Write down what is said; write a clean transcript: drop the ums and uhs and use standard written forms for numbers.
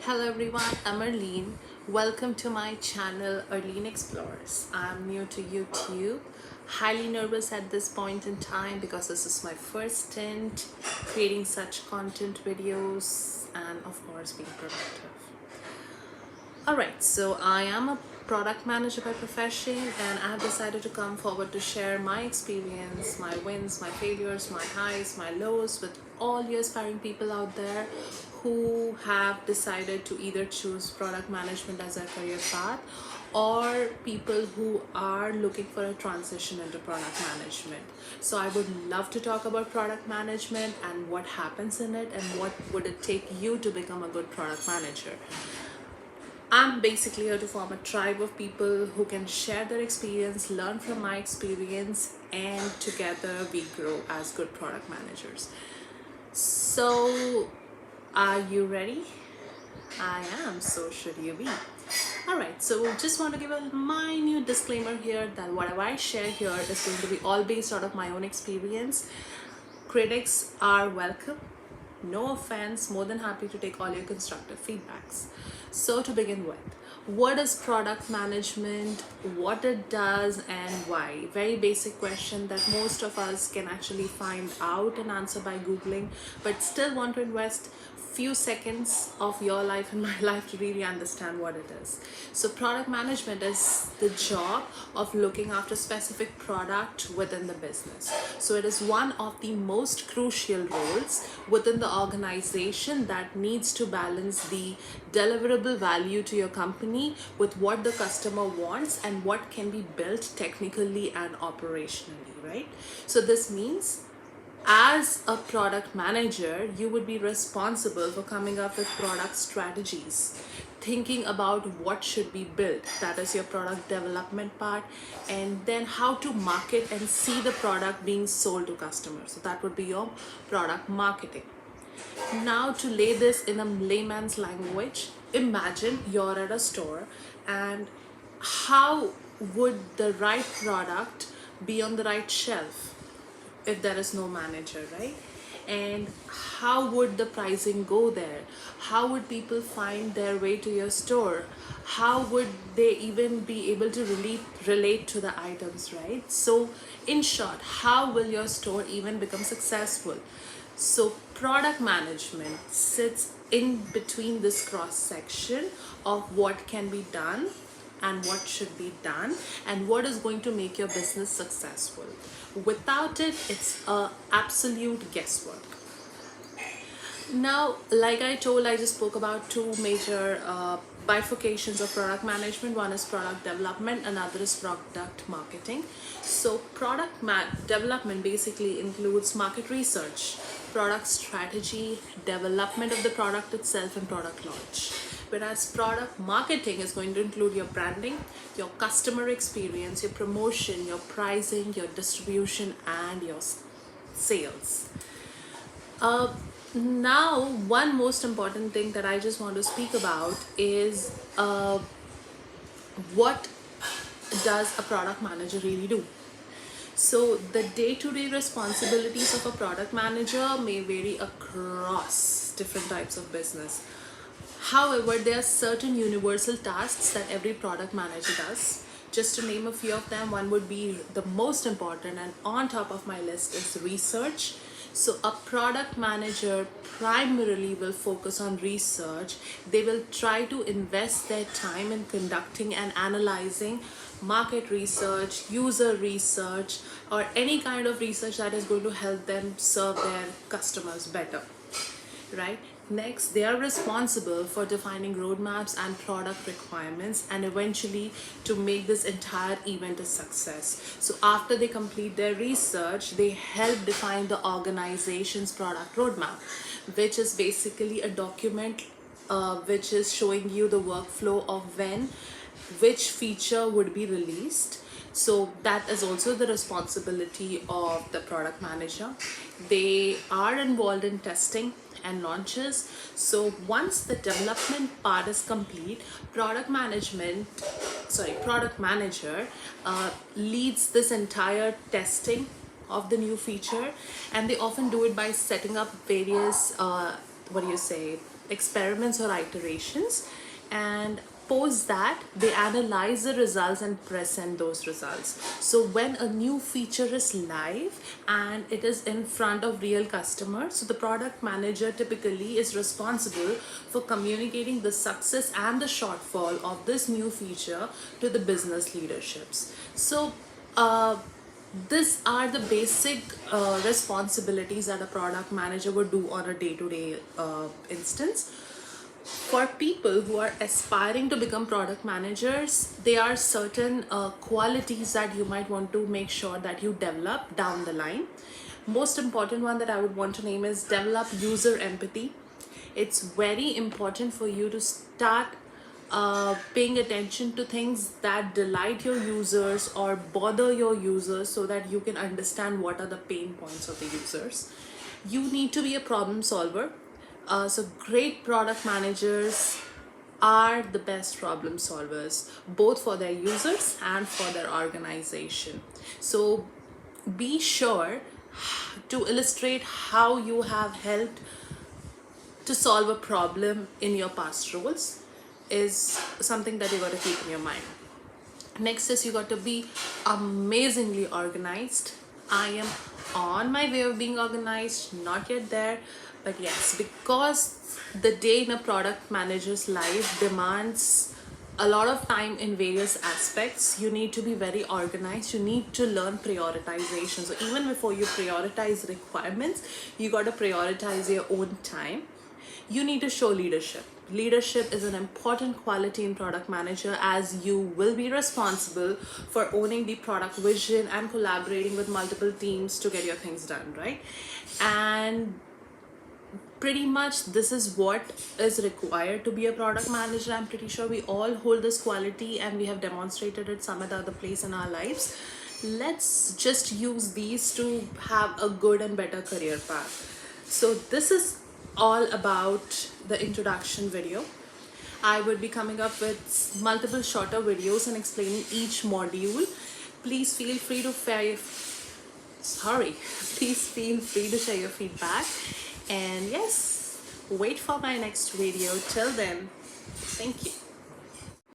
Hello everyone, I'm Arlene. Welcome to my channel Arlene Explores. I'm new to YouTube. Highly nervous at this point in time because this is my first stint creating such content videos and of course being productive. Alright, so I am a product manager by profession and I have decided to come forward to share my experience, my wins, my failures, my highs, my lows with all you aspiring people out there who have decided to either choose product management as their career path or people who are looking for a transition into product management. So I would love to talk about product management and what happens in it and what would it take you to become a good product manager. I'm basically here to form a tribe of people who can share their experience, learn from my experience, and together we grow as good product managers. So, are you ready? I am, so should you be. Alright, so just want to give a minute disclaimer here that whatever I share here is going to be all based out of my own experience. Critics are welcome. No offense, more than happy to take all your constructive feedbacks. So to begin with, what is product management, what it does and why? Very basic question that most of us can actually find out and answer by Googling, but still want to invest few seconds of your life and my life to really understand what it is. So product management is the job of looking after specific product within the business. So it is one of the most crucial roles within the organization that needs to balance the deliverable value to your company with what the customer wants and what can be built technically and operationally, right? So this means as a product manager, you would be responsible for coming up with product strategies, thinking about what should be built, that is your product development part, and then how to market and see the product being sold to customers. So that would be your product marketing. Now to lay this in a layman's language, imagine you're at a store and how would the right product be on the right shelf if there is no manager, right? And how would the pricing go there? How would people find their way to your store? How would they even be able to relate to the items, right? So in short, how will your store even become successful? So product management sits in between this cross section of what can be done and what should be done and what is going to make your business successful. Without it, it's a absolute guesswork. Now, like I told, I just spoke about two major bifurcations of product management. One is product development, another is product marketing. So product development basically includes market research, product strategy, development of the product itself, and product launch. Whereas product marketing is going to include your branding, your customer experience, your promotion, your pricing, your distribution, and your sales. Now, one most important thing that I just want to speak about is what does a product manager really do? So the day-to-day responsibilities of a product manager may vary across different types of business. However, there are certain universal tasks that every product manager does. Just to name a few of them, one would be the most important and on top of my list is research. So a product manager primarily will focus on research. They will try to invest their time in conducting and analyzing market research, user research, or any kind of research that is going to help them serve their customers better, right? Next, they are responsible for defining roadmaps and product requirements and eventually to make this entire event a success. So after they complete their research, they help define the organization's product roadmap, which is basically a document which is showing you the workflow of when which feature would be released. So that is also the responsibility of the product manager. They are involved in testing and launches. So once the development part is complete, product manager leads this entire testing of the new feature, and they often do it by setting up various what do you say, experiments or iterations, and post that they analyze the results and present those results. So when a new feature is live and it is in front of real customers, so the product manager typically is responsible for communicating the success and the shortfall of this new feature to the business leaderships. So these are the basic responsibilities that a product manager would do on a day-to-day instance. For people who are aspiring to become product managers, there are certain qualities that you might want to make sure that you develop down the line. Most important one that I would want to name is develop user empathy. It's very important for you to start paying attention to things that delight your users or bother your users, so that you can understand what are the pain points of the users. You need to be a problem solver. So great product managers are the best problem solvers, both for their users and for their organization. So be sure to illustrate how you have helped to solve a problem in your past roles is something that you got to keep in your mind. Next is you got to be amazingly organized. I am on my way of being organized, not yet there, but yes, because the day in a product manager's life demands a lot of time in various aspects, you need to be very organized. You need to learn prioritization. So even before you prioritize requirements, you got to prioritize your own time. You need to show leadership. Leadership is an important quality in product manager, as you will be responsible for owning the product vision and collaborating with multiple teams to get your things done, right? And pretty much this is what is required to be a product manager. I'm pretty sure we all hold this quality and we have demonstrated it some other place in our lives. Let's just use these to have a good and better career path. So this is all about the introduction video. I would be coming up with multiple shorter videos and explaining each module. Please feel free to please feel free to share your feedback. And yes, wait for my next video. Till then, thank you.